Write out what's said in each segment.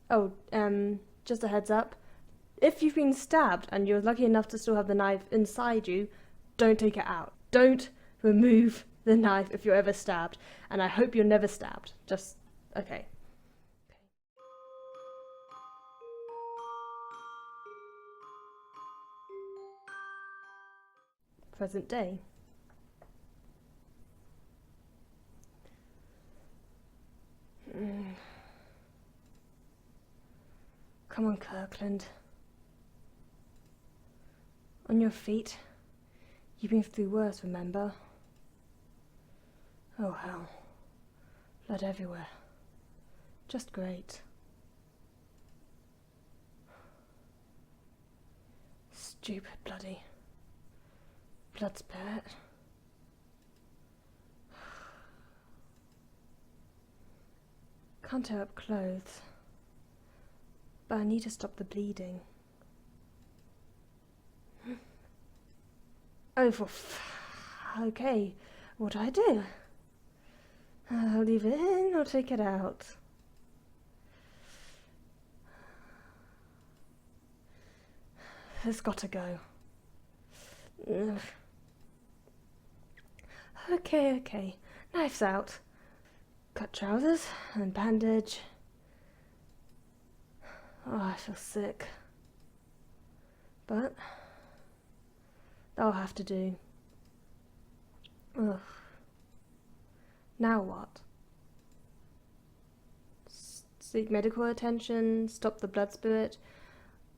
Oh, just a heads up. If you've been stabbed and you're lucky enough to still have the knife inside you, don't take it out. Don't remove the knife if you're ever stabbed. And I hope you're never stabbed. Just, okay. Present day. Come on, Kirkland. On your feet. You've been through worse, remember? Oh, hell. Blood everywhere. Just great. Stupid bloody blood spirit. Can't tear up clothes, but I need to stop the bleeding. Oh, okay, what do I do? I'll leave it in or take it out. It's got to go. Ugh. Okay, knife's out. Cut trousers and bandage. Oh, I feel sick. But that'll have to do. Ugh. Now what? Seek medical attention, stop the blood spirit,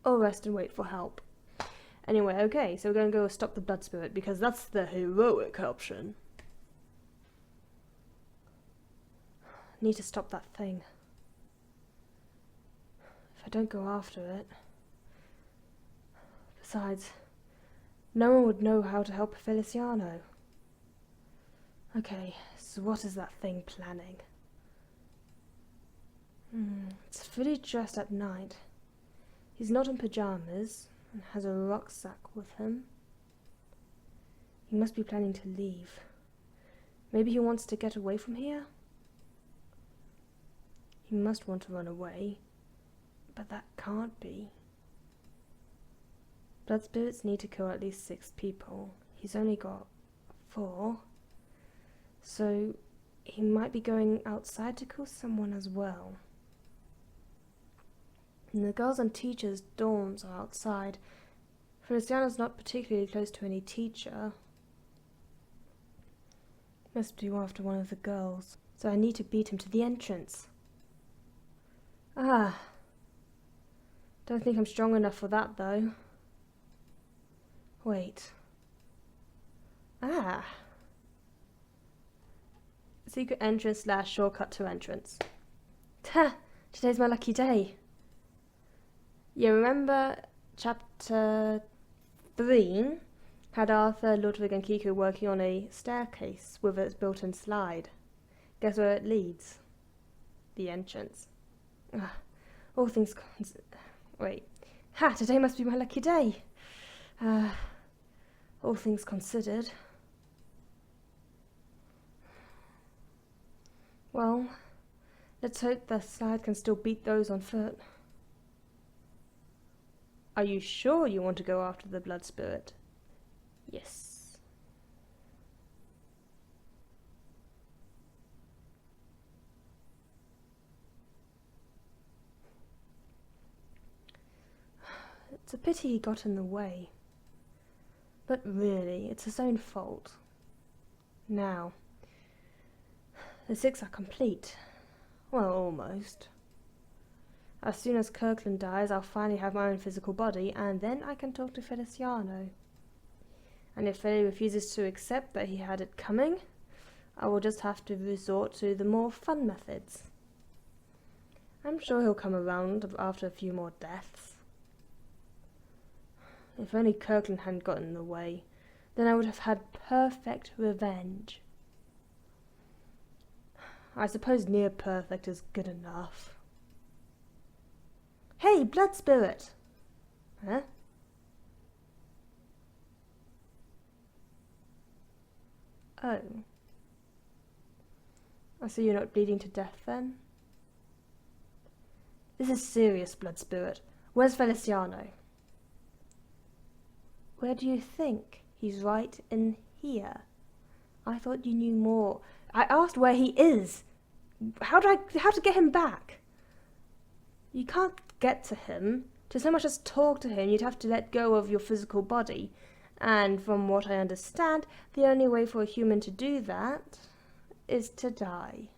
or rest and wait for help. Anyway, okay, so we're going to go stop the blood spirit because that's the heroic option. Need to stop that thing. If I don't go after it... Besides, no one would know how to help Feliciano. Okay, so what is that thing planning? It's fully dressed at night. He's not in pajamas and has a rucksack with him. He must be planning to leave. Maybe he wants to get away from here? He must want to run away, but that can't be. Blood spirits need to kill at least 6 people. He's only got 4, so he might be going outside to kill someone as well. And the girls and teachers' dorms are outside. Feliciano's not particularly close to any teacher. Must be after one of the girls, so I need to beat him to the entrance. Ah, don't think I'm strong enough for that though. Wait. Ah. Secret entrance / shortcut to entrance. Ha! Today's my lucky day. You remember chapter 3 had Arthur, Ludwig and Kiko working on a staircase with its built-in slide. Guess where it leads? The entrance. All things wait. Ha! Today must be my lucky day. All things considered. Well, let's hope the slide can still beat those on foot. Are you sure you want to go after the blood spirit? Yes. It's a pity he got in the way. But really, it's his own fault. Now, the 6 are complete. Well, almost. As soon as Kirkland dies, I'll finally have my own physical body, and then I can talk to Feliciano. And if Feli refuses to accept that he had it coming, I will just have to resort to the more fun methods. I'm sure he'll come around after a few more deaths. If only Kirkland hadn't gotten in the way, then I would have had perfect revenge. I suppose near perfect is good enough. Hey, blood spirit! Huh? Oh. I see you're not bleeding to death then. This is serious, Blood Spirit. Where's Feliciano? Where do you think? He's right in here. I thought you knew more. I asked where he is. How to get him back? You can't get to him. To so much as talk to him, you'd have to let go of your physical body. And from what I understand, the only way for a human to do that is to die.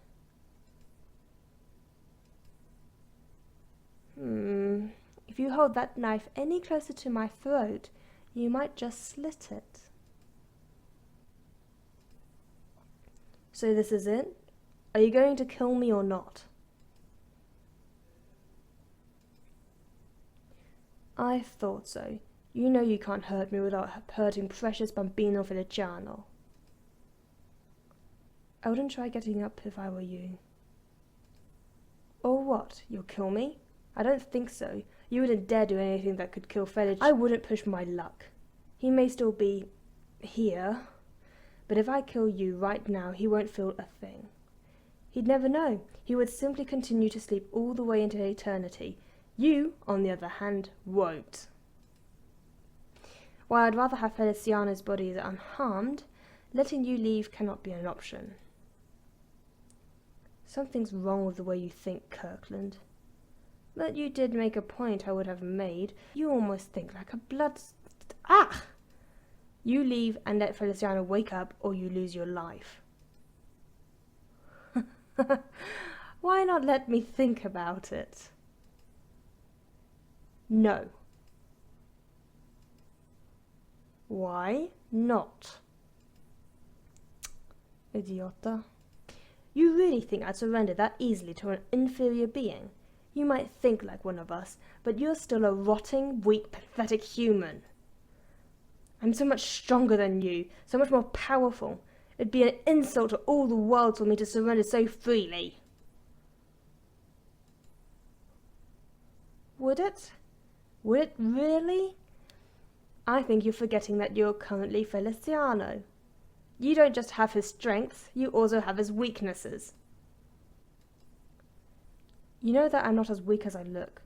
If you hold that knife any closer to my throat, you might just slit it. So this is it? Are you going to kill me or not? I thought so. You know you can't hurt me without hurting precious Bambino Feliciano. I wouldn't try getting up if I were you. Or what? You'll kill me? I don't think so. You wouldn't dare do anything that could kill Feliciano. I wouldn't push my luck. He may still be here, but if I kill you right now, he won't feel a thing. He'd never know. He would simply continue to sleep all the way into eternity. You, on the other hand, won't. While I'd rather have Feliciano's body unharmed, letting you leave cannot be an option. Something's wrong with the way you think, Kirkland. But you did make a point I would have made. You almost think like a Ah! You leave and let Feliciano wake up, or you lose your life. Why not let me think about it? No. Why not? Idiota. You really think I'd surrender that easily to an inferior being? You might think like one of us, but you're still a rotting, weak, pathetic human. I'm so much stronger than you, so much more powerful. It'd be an insult to all the world for me to surrender so freely. Would it? Would it really? I think you're forgetting that you're currently Feliciano. You don't just have his strengths, you also have his weaknesses. You know that I'm not as weak as I look.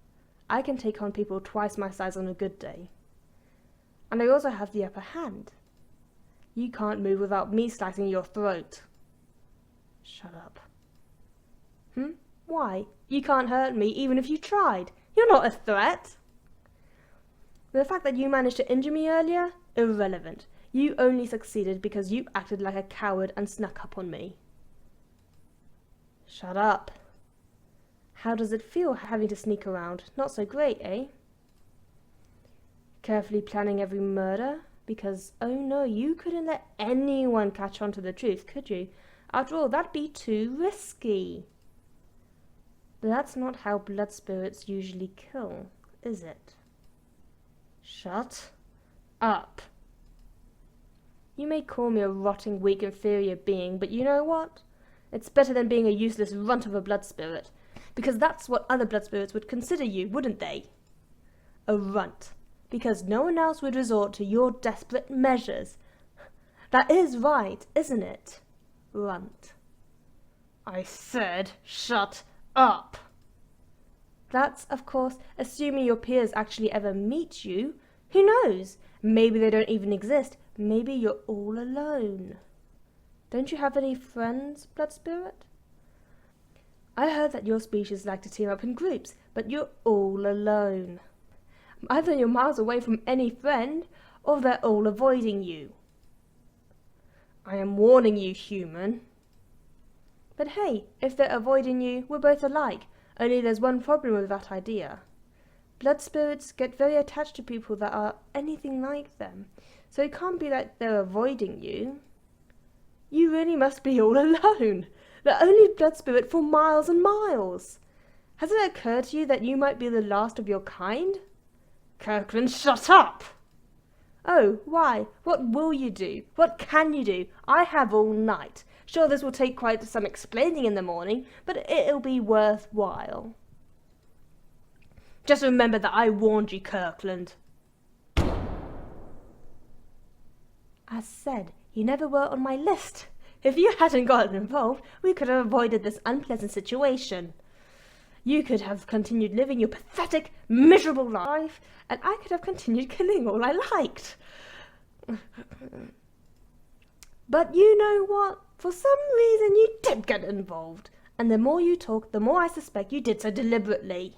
I can take on people twice my size on a good day. And I also have the upper hand. You can't move without me slicing your throat. Shut up. Why? You can't hurt me even if you tried. You're not a threat. The fact that you managed to injure me earlier? Irrelevant. You only succeeded because you acted like a coward and snuck up on me. Shut up. How does it feel having to sneak around? Not so great, eh? Carefully planning every murder? Because, oh no, you couldn't let anyone catch on to the truth, could you? After all, that'd be too risky. But that's not how blood spirits usually kill, is it? Shut up. You may call me a rotting, weak, inferior being, but you know what? It's better than being a useless runt of a blood spirit. Because that's what other blood spirits would consider you, wouldn't they? A runt. Because no one else would resort to your desperate measures. That is right, isn't it? Runt. I said, shut up. That's, of course, assuming your peers actually ever meet you. Who knows? Maybe they don't even exist. Maybe you're all alone. Don't you have any friends, blood spirit? I heard that your species like to team up in groups, but you're all alone. Either you're miles away from any friend, or they're all avoiding you. I am warning you, human. But hey, if they're avoiding you, we're both alike. Only there's one problem with that idea. Blood spirits get very attached to people that are anything like them, so it can't be that they're avoiding you. You really must be all alone. The only blood spirit for miles and miles. Has it occurred to you that you might be the last of your kind? Kirkland, shut up! Oh, why? What will you do? What can you do? I have all night. Sure, this will take quite some explaining in the morning, but it'll be worthwhile. Just remember that I warned you, Kirkland. As said, you never were on my list. If you hadn't gotten involved, we could have avoided this unpleasant situation. You could have continued living your pathetic, miserable life, and I could have continued killing all I liked. But you know what? For some reason you did get involved. And the more you talk, the more I suspect you did so deliberately.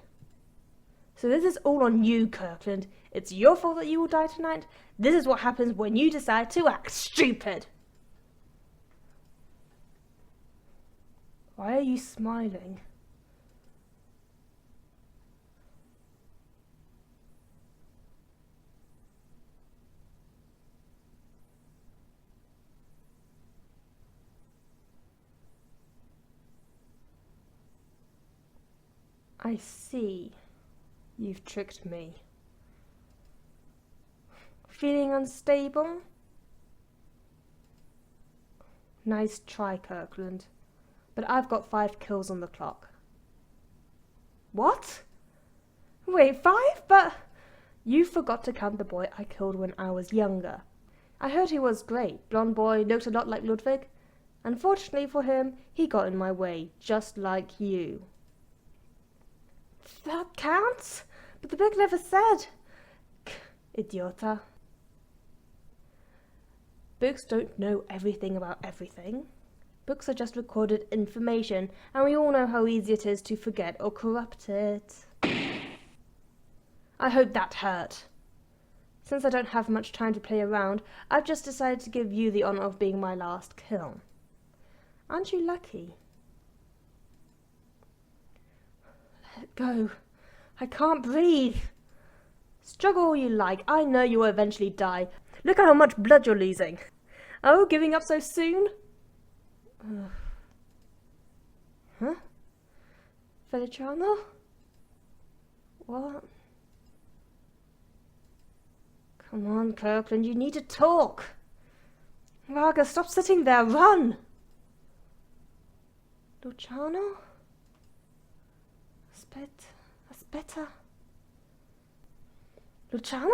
So this is all on you, Kirkland. It's your fault that you will die tonight. This is what happens when you decide to act stupid. Why are you smiling? I see. You've tricked me. Feeling unstable? Nice try, Kirkland. But I've got 5 kills on the clock. What? Wait, 5? But you forgot to count the boy I killed when I was younger. I heard he was great. Blonde boy, looked a lot like Ludwig. Unfortunately for him, he got in my way, just like you. That counts? But the book never said. Idiota. Books don't know everything about everything. Books are just recorded information, and we all know how easy it is to forget or corrupt it. I hope that hurt. Since I don't have much time to play around, I've just decided to give you the honor of being my last kill. Aren't you lucky? Let go. I can't breathe. Struggle all you like. I know you will eventually die. Look at how much blood you're losing. Oh, giving up so soon? Huh? Feliciano? What? Come on, Kirkland, you need to talk. Raga, stop sitting there, run! Luciano? Aspetta. Luciano?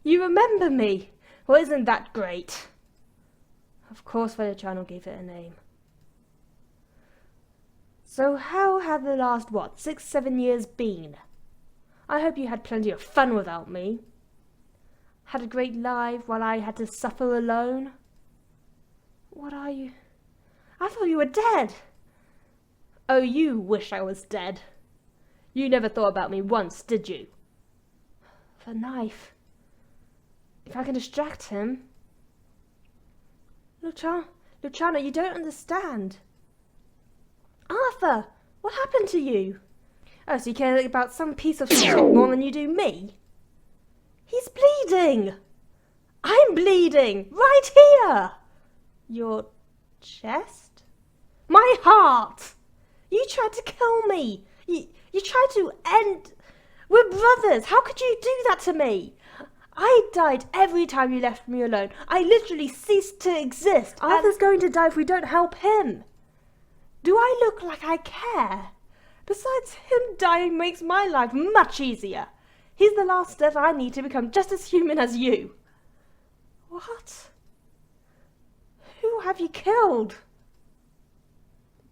You remember me? Well, isn't that great? Of course Feliciano gave it a name. So how have the last, 6-7 years been? I hope you had plenty of fun without me. Had a great life while I had to suffer alone. What are you? I thought you were dead. Oh, you wish I was dead. You never thought about me once, did you? The knife. If I can distract him. Luciano, you don't understand. Arthur, what happened to you? Oh, so you care about some piece of shit more than you do me? He's bleeding. I'm bleeding. Right here. Your chest? My heart. You tried to kill me. You tried to end... We're brothers. How could you do that to me? I died every time you left me alone. I literally ceased to exist. Arthur's going to die if we don't help him. Do I look like I care? Besides, him dying makes my life much easier. He's the last step I need to become just as human as you. What? Who have you killed?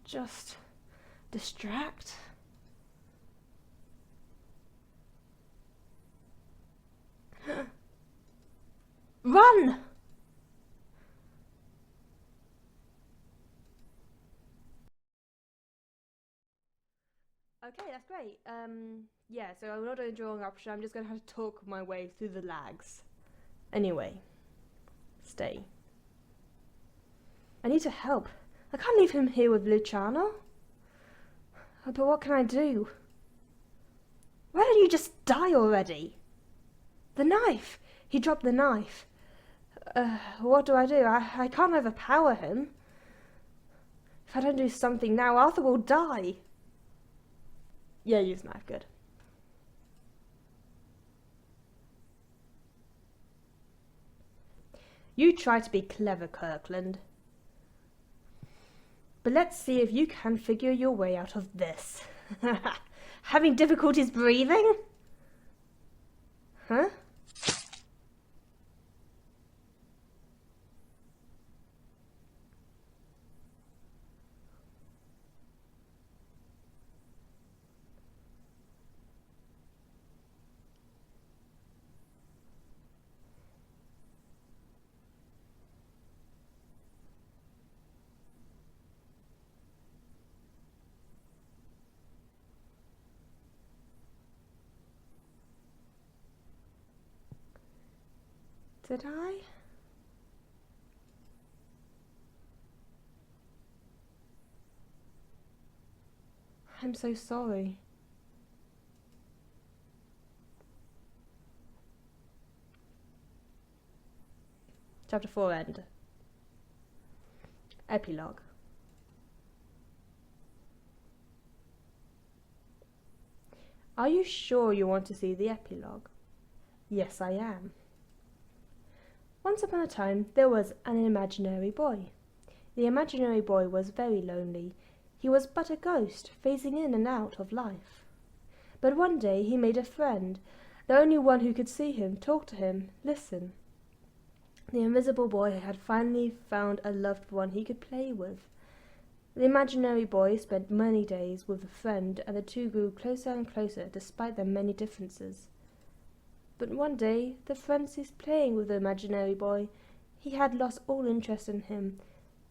Just distract? Run! Okay, that's great. Yeah, so I'm not doing drawing option. I'm just going to have to talk my way through the lags. Anyway, stay. I need to help. I can't leave him here with Luciano. But what can I do? Why don't you just die already? The knife! He dropped the knife. What do? I can't overpower him. If I don't do something now, Arthur will die. Yeah, use knife, good. You try to be clever, Kirkland. But let's see if you can figure your way out of this. Having difficulties breathing? Huh? Did I? I'm so sorry. Chapter 4 end. Epilogue. Are you sure you want to see the epilogue? Yes, I am. Once upon a time there was an imaginary boy. The imaginary boy was very lonely. He was but a ghost, phasing in and out of life. But one day he made a friend, the only one who could see him, talk to him, listen. The invisible boy had finally found a loved one he could play with. The imaginary boy spent many days with a friend, and the two grew closer and closer despite their many differences. But one day the friend ceased playing with the imaginary boy. He had lost all interest in him.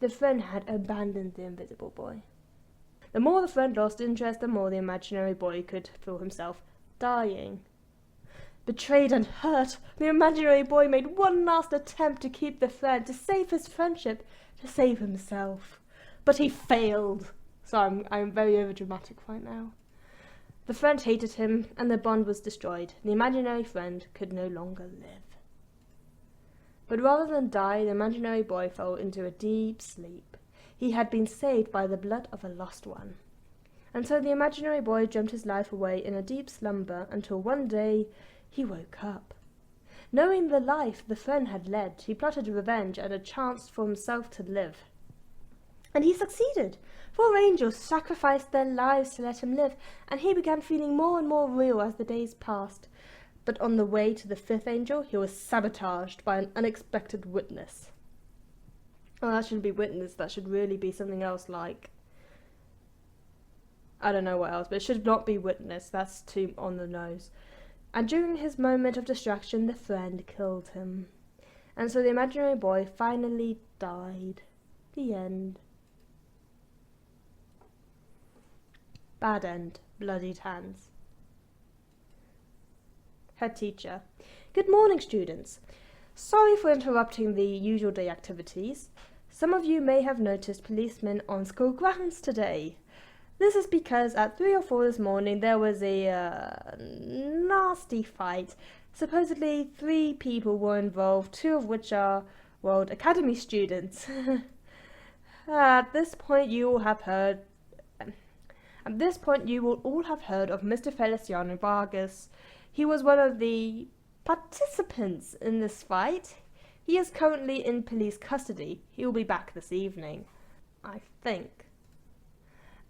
The friend had abandoned the invisible boy. The more the friend lost interest, the more the imaginary boy could feel himself dying. Betrayed and hurt, the imaginary boy made one last attempt to keep the friend, to save his friendship, to save himself. But he failed. Sorry, I'm very overdramatic right now. The friend hated him, and the bond was destroyed. The imaginary friend could no longer live. But rather than die, the imaginary boy fell into a deep sleep. He had been saved by the blood of a lost one. And so the imaginary boy dreamt his life away in a deep slumber until one day he woke up. Knowing the life the friend had led, he plotted revenge and a chance for himself to live. And he succeeded. 4 angels sacrificed their lives to let him live, and he began feeling more and more real as the days passed. But on the way to the 5th angel, he was sabotaged by an unexpected witness. Oh, that shouldn't be witness, that should really be something else like... I don't know what else, but it should not be witness, that's too on the nose. And during his moment of distraction, the friend killed him. And so the imaginary boy finally died. The end. Bad end. Bloodied hands. Head teacher. Good morning, students. Sorry for interrupting the usual day activities. Some of you may have noticed policemen on school grounds today. This is because at 3 or 4 this morning there was a nasty fight. Supposedly 3 people were involved, 2 of which are World Academy students. At this point you will all have heard of Mr. Feliciano Vargas. He was one of the participants in this fight. He is currently in police custody. He will be back this evening, I think.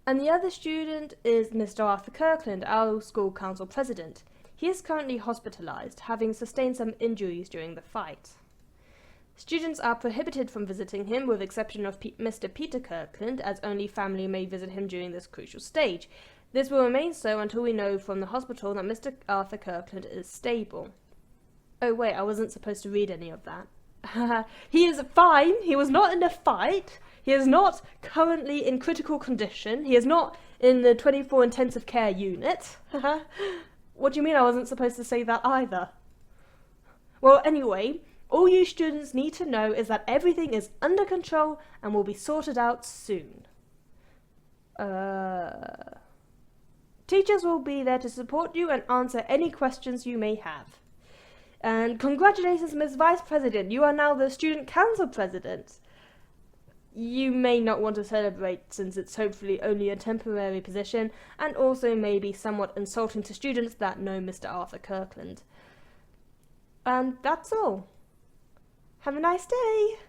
And the other student is Mr. Arthur Kirkland, our school council president. He is currently hospitalized, having sustained some injuries during the fight. Students are prohibited from visiting him, with exception of Mr. Peter Kirkland, as only family may visit him during this crucial stage. This will remain so until we know from the hospital that Mr. Arthur Kirkland is stable. Oh wait, I wasn't supposed to read any of that. He is fine. He was not in a fight. He is not currently in critical condition. He is not in the 24 intensive care unit. What do you mean I wasn't supposed to say that either? Well, anyway, all you students need to know is that everything is under control and will be sorted out soon. Teachers will be there to support you and answer any questions you may have. And congratulations, Ms. Vice President. You are now the Student Council President. You may not want to celebrate since it's hopefully only a temporary position, and also may be somewhat insulting to students that know Mr. Arthur Kirkland. And that's all. Have a nice day.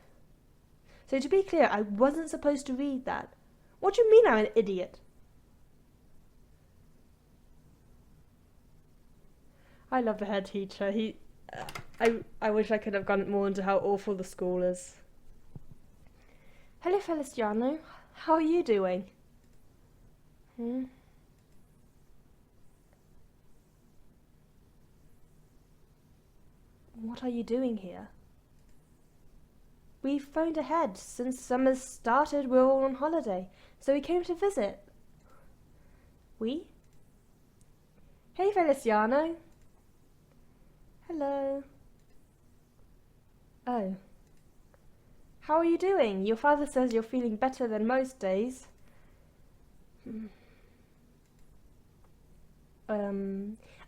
So to be clear, I wasn't supposed to read that. What do you mean I'm an idiot? I love the head teacher. I wish I could have gone more into how awful the school is. Hello, Feliciano. How are you doing? What are you doing here? We phoned ahead. Since summer's started, we're all on holiday, so we came to visit. We? Hey, Feliciano. Hello. Oh. How are you doing? Your father says you're feeling better than most days.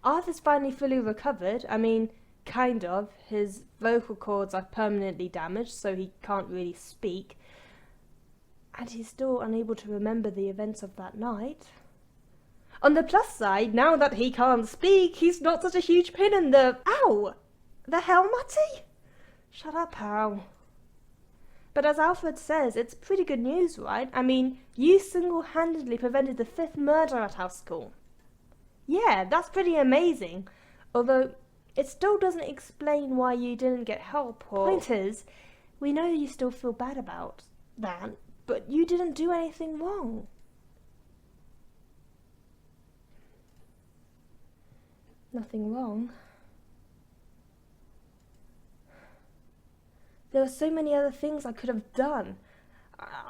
Arthur's finally fully recovered. I mean, kind of. His vocal cords are permanently damaged, so he can't really speak. And he's still unable to remember the events of that night. On the plus side, now that he can't speak, he's not such a huge pain in the... Ow! The hell, Matty? Shut up, pal. But as Alfred says, it's pretty good news, right? I mean, you single-handedly prevented the 5th murder at our school. Yeah, that's pretty amazing. Although, it still doesn't explain why you didn't get help or... Point is, we know you still feel bad about that, but you didn't do anything wrong. Nothing wrong? There were so many other things I could have done.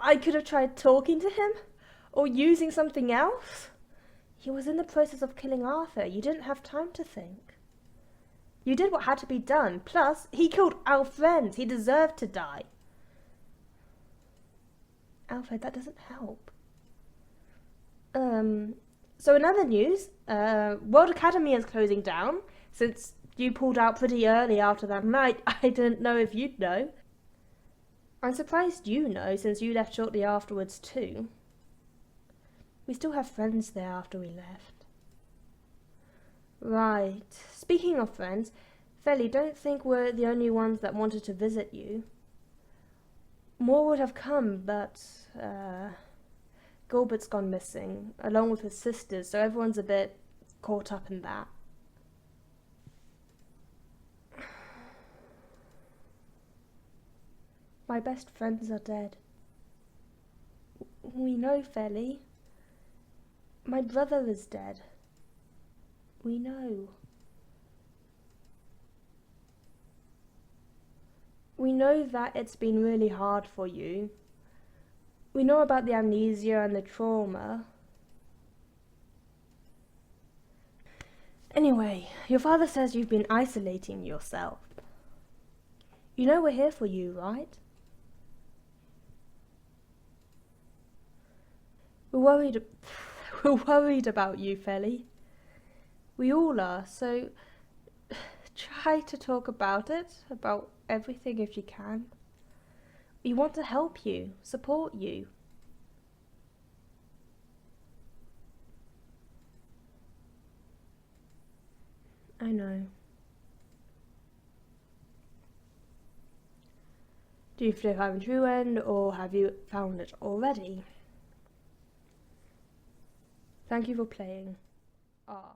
I could have tried talking to him, or using something else. He was in the process of killing Arthur. You didn't have time to think. You did what had to be done. Plus, he killed our friends. He deserved to die. Alfred, that doesn't help. So in other news, World Academy is closing down. Since you pulled out pretty early after that night, I didn't know if you'd know. I'm surprised you know, since you left shortly afterwards too. We still have friends there after we left. Right. Speaking of friends, Felly, don't think we're the only ones that wanted to visit you. More would have come, but, Gilbert's gone missing, along with his sisters, so everyone's a bit caught up in that. My best friends are dead. We know, Felly. My brother is dead. We know. We know that it's been really hard for you. We know about the amnesia and the trauma. Anyway, your father says you've been isolating yourself. You know we're here for you, right? We're worried about you, Felly. We all are, so try to talk about it, about everything if you can. We want to help you, support you. I know. Do you still have a true end, or have you found it already? Thank you for playing. Ah.